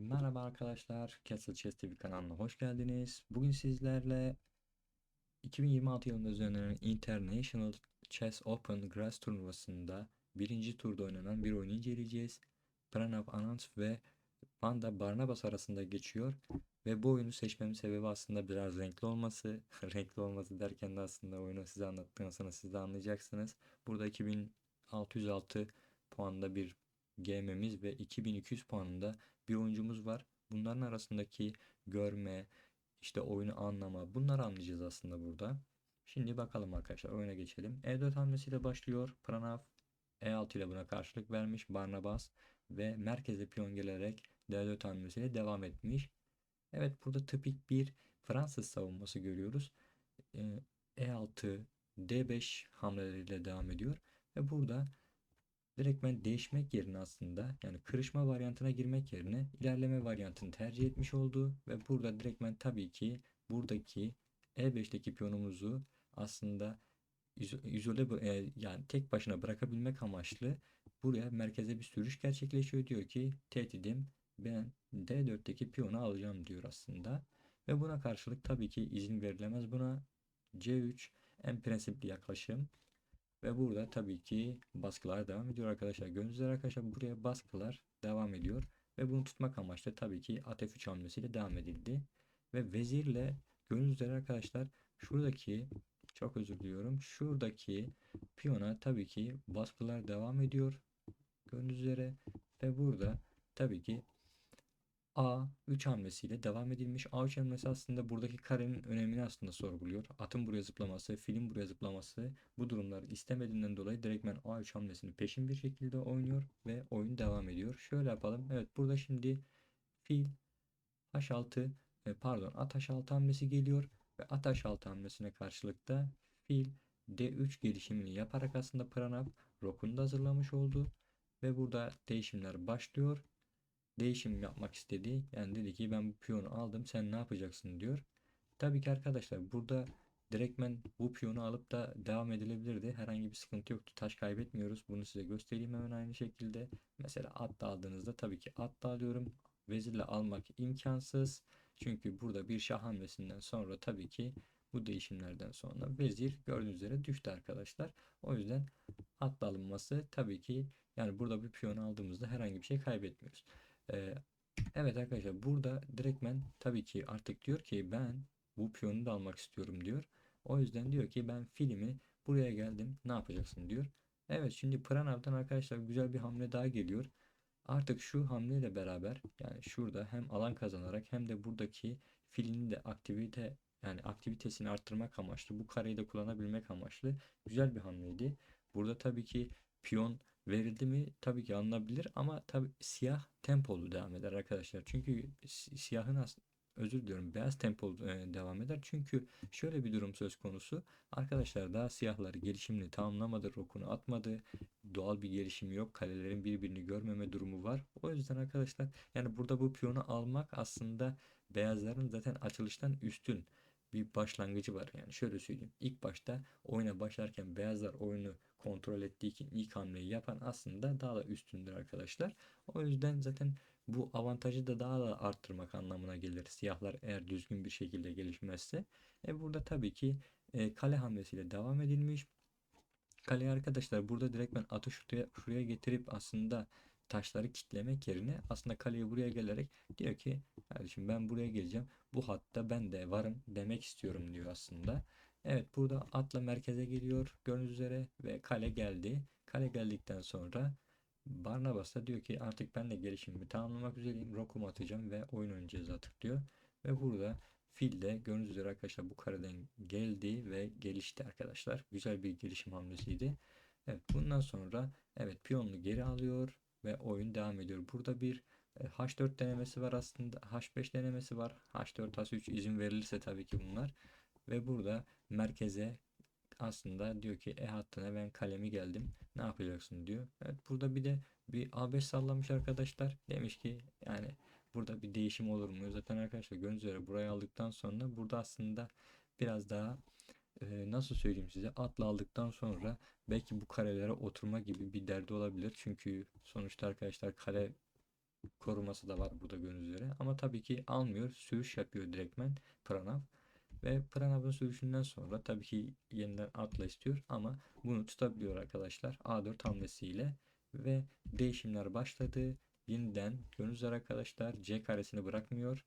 Merhaba arkadaşlar, Castle Chess TV kanalına hoş geldiniz. Bugün sizlerle 2026 yılında düzenlenen International Chess Open Grass turnuvasında birinci turda oynanan bir oyunu inceleyeceğiz. Pranav Anand ve Vanda Barnabas arasında geçiyor ve bu oyunu seçmemin sebebi aslında biraz renkli olması. Renkli olması derken de aslında oyunu size anlattıktan sonra siz de anlayacaksınız. Burada 2606 puanda bir GM'miz ve 2200 puanında bir oyuncumuz var. Bunların arasındaki görme, işte oyunu anlama, bunları anlayacağız aslında burada. Şimdi bakalım arkadaşlar, oyuna geçelim. E4 hamlesiyle başlıyor. Pranav E6 ile buna karşılık vermiş. Barnabas ve merkeze piyon gelerek D4 hamlesiyle devam etmiş. Evet, burada tipik bir Fransız savunması görüyoruz. E6, D5 hamleleriyle devam ediyor. Ve burada direktmen değişmek yerine aslında, yani kırışma varyantına girmek yerine ilerleme varyantını tercih etmiş oldu ve burada direktmen tabii ki buradaki E5'teki piyonumuzu aslında yani tek başına bırakabilmek amaçlı buraya merkeze bir sürüş gerçekleşiyor. Diyor ki tehdidim, ben D4'teki piyonu alacağım diyor aslında. Ve buna karşılık tabii ki izin verilemez buna. C3 en prensipli yaklaşım. Ve burada tabii ki baskılar devam ediyor arkadaşlar. Gördüğünüz üzere arkadaşlar, buraya baskılar devam ediyor. Ve bunu tutmak amaçlı tabii ki at F3 hamlesiyle devam edildi. Ve vezirle gördüğünüz üzere arkadaşlar, şuradaki, çok özür diliyorum, şuradaki piyona tabii ki baskılar devam ediyor. Gördüğünüz üzere ve burada tabii ki A3 hamlesiyle devam edilmiş. A3 hamlesi aslında buradaki karenin önemini aslında sorguluyor. Atın buraya zıplaması, filin buraya zıplaması, bu durumlar istemediğinden dolayı direktmen A3 hamlesini peşin bir şekilde oynuyor ve oyun devam ediyor. Şöyle yapalım. Evet, burada şimdi fil H6 pardon at H6 hamlesi geliyor ve at H6 hamlesine karşılık da fil D3 gelişimini yaparak aslında Pranav rokunu da hazırlamış oldu ve burada değişimler başlıyor. Değişim yapmak istedi. Yani dedi ki ben bu piyonu aldım, sen ne yapacaksın diyor. Tabii ki arkadaşlar, burada direktmen bu piyonu alıp da devam edilebilirdi. Herhangi bir sıkıntı yoktu. Taş kaybetmiyoruz. Bunu size göstereyim hemen aynı şekilde. Mesela at da aldığınızda tabii ki at da alıyorum. Vezirle almak imkansız. Çünkü burada bir şah hamlesinden sonra tabii ki bu değişimlerden sonra vezir gördüğünüz üzere düştü arkadaşlar. O yüzden atla alınması tabii ki, yani burada bir piyon aldığımızda herhangi bir şey kaybetmiyoruz. Ee, evet arkadaşlar, burada direktmen tabii ki artık diyor ki ben bu piyonu da almak istiyorum diyor. O yüzden diyor ki ben filmi buraya geldim, ne yapacaksın diyor. Evet, şimdi Pranav'dan arkadaşlar güzel bir hamle daha geliyor. Artık şu hamleyle beraber, yani şurada hem alan kazanarak hem de buradaki filin de aktivitesini arttırmak amaçlı, bu kareyi de kullanabilmek amaçlı güzel bir hamleydi. Burada tabii ki piyon verildi mi tabii ki alınabilir ama tabii siyah tempolu devam eder arkadaşlar. Çünkü siyahın özür diliyorum, beyaz tempolu devam eder. Çünkü şöyle bir durum söz konusu. Arkadaşlar, daha siyahlar gelişimini tamamlamadı, rokunu atmadı. Doğal bir gelişim yok. Kalelerin birbirini görmeme durumu var. O yüzden arkadaşlar, yani burada bu piyonu almak aslında beyazların zaten açılıştan üstün bir başlangıcı var. Yani şöyle söyleyeyim. İlk başta oyuna başlarken beyazlar oyunu kontrol ettiği için ilk hamleyi yapan aslında daha da üstündür arkadaşlar. O yüzden zaten bu avantajı da daha da arttırmak anlamına gelir. Siyahlar eğer düzgün bir şekilde gelişmezse. Burada tabii ki kale hamlesiyle devam edilmiş. Kaleye arkadaşlar, burada direkt ben atı şuraya getirip aslında taşları kitlemek yerine aslında kaleye buraya gelerek diyor ki kardeşim, ben buraya geleceğim. Bu hatta ben de varım demek istiyorum diyor aslında. Evet, burada atla merkeze geliyor gördüğünüz üzere ve kale geldi. Kale geldikten sonra Barnabas da diyor ki artık ben de gelişimimi tamamlamak üzereyim. Rokumu atacağım ve oyun oynayacağız artık diyor. Ve burada fil de gördüğünüz üzere arkadaşlar bu kareden geldi ve gelişti arkadaşlar. Güzel bir gelişim hamlesiydi. Evet, bundan sonra evet piyonunu geri alıyor ve oyun devam ediyor. Burada bir H4 denemesi var aslında. H5 denemesi var. H4, H3 izin verilirse tabii ki bunlar. Ve burada merkeze aslında diyor ki hattına ben kalemi geldim, ne yapacaksın diyor. Evet, burada bir de bir A5 sallamış arkadaşlar. Demiş ki yani burada bir değişim olur mu? Zaten arkadaşlar gördüğünüz üzere burayı aldıktan sonra burada aslında biraz daha nasıl söyleyeyim size, atla aldıktan sonra belki bu karelere oturma gibi bir derdi olabilir. Çünkü sonuçta arkadaşlar kale koruması da var burada gördüğünüz üzere. Ama tabii ki almıyor. Sürüş yapıyor direktmen Pranav. Ve Pranav'ın sürüşünden sonra tabii ki yeniden atla istiyor ama bunu tutabiliyor arkadaşlar A4 hamlesiyle ve değişimler başladı. Yeniden gördüğünüz üzere arkadaşlar C karesini bırakmıyor.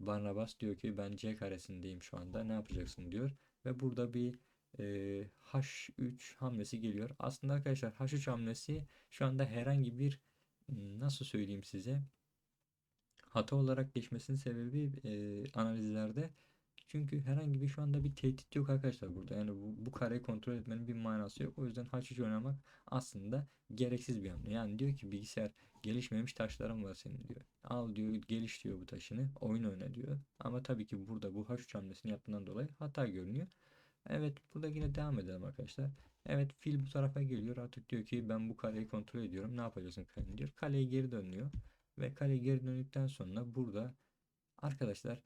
Barnabas diyor ki ben C karesindeyim şu anda, ne yapacaksın diyor. Ve burada bir H3 hamlesi geliyor. Aslında arkadaşlar H3 hamlesi şu anda herhangi bir, nasıl söyleyeyim size, hata olarak geçmesinin sebebi analizlerde, çünkü herhangi bir şu anda bir tehdit yok arkadaşlar burada. Yani bu kareyi kontrol etmenin bir manası yok. O yüzden H3 oynamak aslında gereksiz bir hamle. Yani diyor ki bilgisayar, gelişmemiş taşların var senin diyor. Al diyor, geliş diyor bu taşını. Oyun oyna diyor. Ama tabii ki burada bu H3 hamlesini yaptığından dolayı hata görünüyor. Evet, burada yine devam edelim arkadaşlar. Evet, fil bu tarafa geliyor. Artık diyor ki ben bu kareyi kontrol ediyorum. Ne yapacaksın kalenin diyor. Kaleye geri dönüyor. Ve kale geri döndükten sonra burada arkadaşlar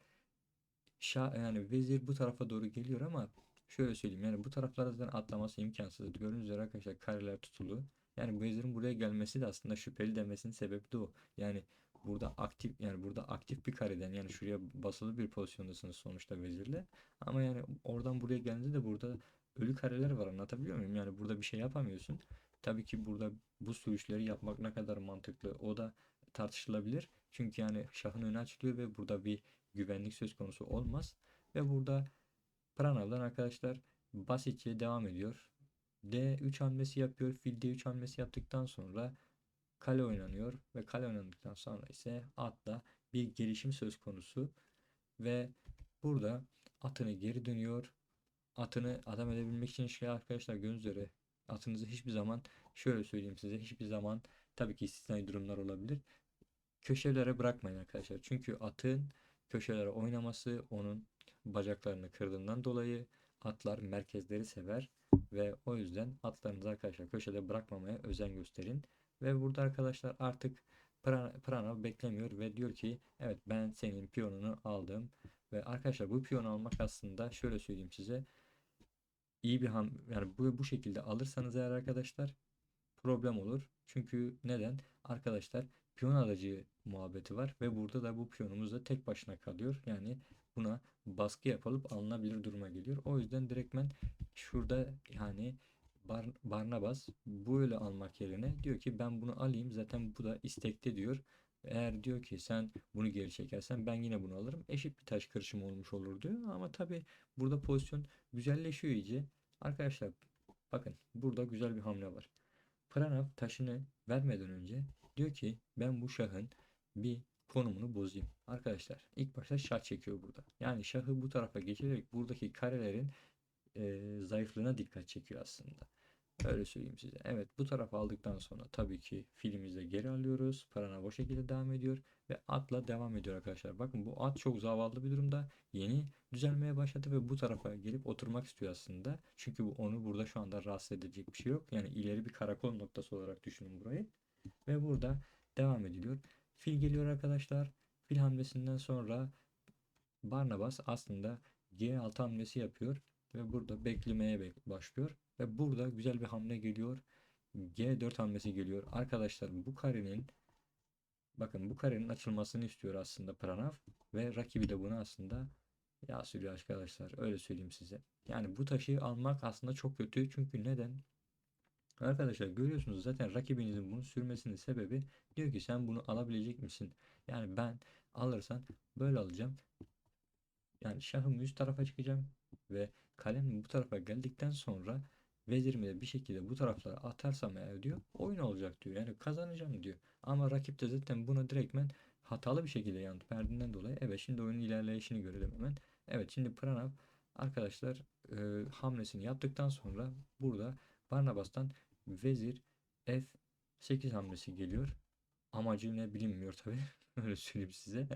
yani vezir bu tarafa doğru geliyor ama şöyle söyleyeyim, yani bu taraflara zaten atlaması imkansız. Gördüğünüz üzere arkadaşlar kareler tutulu. Yani bu vezirin buraya gelmesi de aslında şüpheli demesinin sebebi de o. Yani burada aktif, yani burada aktif bir kareden, yani şuraya basılı bir pozisyondasınız sonuçta vezirle. Ama yani oradan buraya gelince de burada ölü kareler var, anlatabiliyor muyum? Yani burada bir şey yapamıyorsun. Tabii ki burada bu sürüşleri yapmak ne kadar mantıklı o da tartışılabilir. Çünkü yani şahın önü açılıyor ve burada bir güvenlik söz konusu olmaz. Ve burada Pranav'dan arkadaşlar basitçe devam ediyor. D3 hamlesi yapıyor. Fil D3 hamlesi yaptıktan sonra kale oynanıyor. Ve kale oynandıktan sonra ise atla bir gelişim söz konusu. Ve burada atını geri dönüyor. Atını adam edebilmek için şey arkadaşlar, gördüğünüz üzere atınızı hiçbir zaman, şöyle söyleyeyim size, hiçbir zaman, tabii ki istisnai durumlar olabilir, köşelere bırakmayın arkadaşlar. Çünkü atın köşelere oynaması onun bacaklarını kırdığından dolayı atlar merkezleri sever ve o yüzden atlarınızı arkadaşlar köşede bırakmamaya özen gösterin. Ve burada arkadaşlar artık Pranav beklemiyor ve diyor ki evet, ben senin piyonunu aldım. Ve arkadaşlar bu piyonu almak aslında şöyle söyleyeyim size, iyi bir yani bu şekilde alırsanız eğer arkadaşlar problem olur. Çünkü neden? Arkadaşlar piyon alıcı muhabbeti var ve burada da bu piyonumuz da tek başına kalıyor. Yani buna baskı yapılıp alınabilir duruma geliyor. O yüzden direktmen şurada yani Barnabas böyle almak yerine diyor ki ben bunu alayım, zaten bu da istekte diyor. Eğer diyor ki sen bunu geri çekersen ben yine bunu alırım. Eşit bir taş kırışımı olmuş olur diyor. Ama tabii burada pozisyon güzelleşiyor iyice. Arkadaşlar bakın, burada güzel bir hamle var. Pranav taşını vermeden önce diyor ki ben bu şahın bir konumunu bozayım. Arkadaşlar ilk başta şah çekiyor burada. Yani şahı bu tarafa geçirerek buradaki karelerin zayıflığına dikkat çekiyor aslında. Öyle söyleyeyim size. Evet, bu tarafa aldıktan sonra tabii ki filimize geri alıyoruz. Pranav o şekilde devam ediyor ve atla devam ediyor arkadaşlar. Bakın bu at çok zavallı bir durumda. Yeni düzelmeye başladı ve bu tarafa gelip oturmak istiyor aslında. Çünkü onu burada şu anda rahatsız edecek bir şey yok. Yani ileri bir karakol noktası olarak düşünün burayı. Ve burada devam ediliyor. Fil geliyor arkadaşlar. Fil hamlesinden sonra Barnabas aslında G6 hamlesi yapıyor ve burada beklemeye başlıyor ve burada güzel bir hamle geliyor. G4 hamlesi geliyor. Arkadaşlar bu karenin, bakın bu karenin açılmasını istiyor aslında Pranav ve rakibi de bunu aslında yağ sürüyor arkadaşlar. Öyle söyleyeyim size. Yani bu taşı almak aslında çok kötü. Çünkü neden? Arkadaşlar görüyorsunuz zaten rakibinizin bunu sürmesinin sebebi, diyor ki sen bunu alabilecek misin? Yani ben alırsan böyle alacağım. Yani şahımı üst tarafa çıkacağım ve kalem bu tarafa geldikten sonra vezirimi de bir şekilde bu taraflara atarsam eğer diyor oyun olacak diyor. Yani kazanacağım diyor. Ama rakip de zaten buna direktmen hatalı bir şekilde yanıt verdiğinden dolayı evet, şimdi oyunun ilerleyişini görelim hemen. Evet, şimdi Pranav arkadaşlar hamlesini yaptıktan sonra burada Barnabas'tan vezir F8 hamlesi geliyor. Amacı ne bilinmiyor tabii. Öyle söyleyeyim size.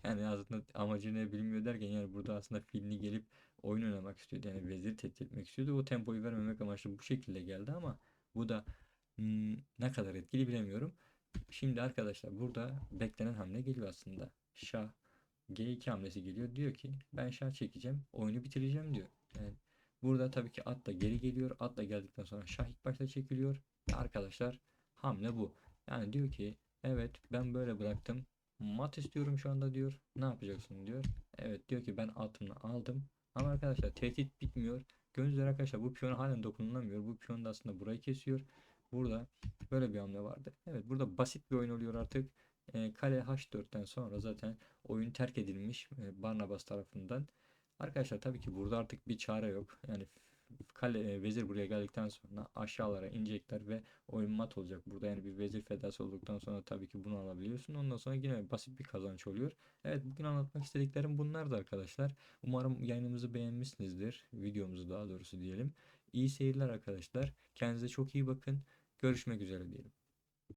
Yani aslında amacı ne bilmiyor derken, yani burada aslında filini gelip oyun oynamak istiyordu. Yani vezir tehdit etmek istiyordu. O tempoyu vermemek amaçlı bu şekilde geldi ama bu da ne kadar etkili bilemiyorum. Şimdi arkadaşlar burada beklenen hamle geliyor aslında. Şah G2 hamlesi geliyor. Diyor ki ben şah çekeceğim. Oyunu bitireceğim diyor. Yani burada tabii ki at da geri geliyor. At da geldikten sonra şah ilk başta çekiliyor. Ve arkadaşlar hamle bu. Yani diyor ki Evet, ben böyle bıraktım. Mat istiyorum şu anda diyor. Ne yapacaksın diyor. Evet, diyor ki ben atımı aldım. Ama arkadaşlar tehdit bitmiyor. Gördüğünüz üzere arkadaşlar bu piyon halen dokunulamıyor. Bu piyon da aslında burayı kesiyor. Burada böyle bir hamle vardı. Evet, burada basit bir oyun oluyor artık. Kale H4'ten sonra zaten oyun terk edilmiş Barnabas tarafından. Arkadaşlar tabii ki burada artık bir çare yok. Yani vezir buraya geldikten sonra aşağılara inecekler ve oyun mat olacak. Burada yani bir vezir fedası olduktan sonra tabii ki bunu alabiliyorsun. Ondan sonra yine basit bir kazanç oluyor. Evet, bugün anlatmak istediklerim bunlardı arkadaşlar. Umarım yayınımızı beğenmişsinizdir. Videomuzu daha doğrusu diyelim. İyi seyirler arkadaşlar. Kendinize çok iyi bakın. Görüşmek üzere diyelim.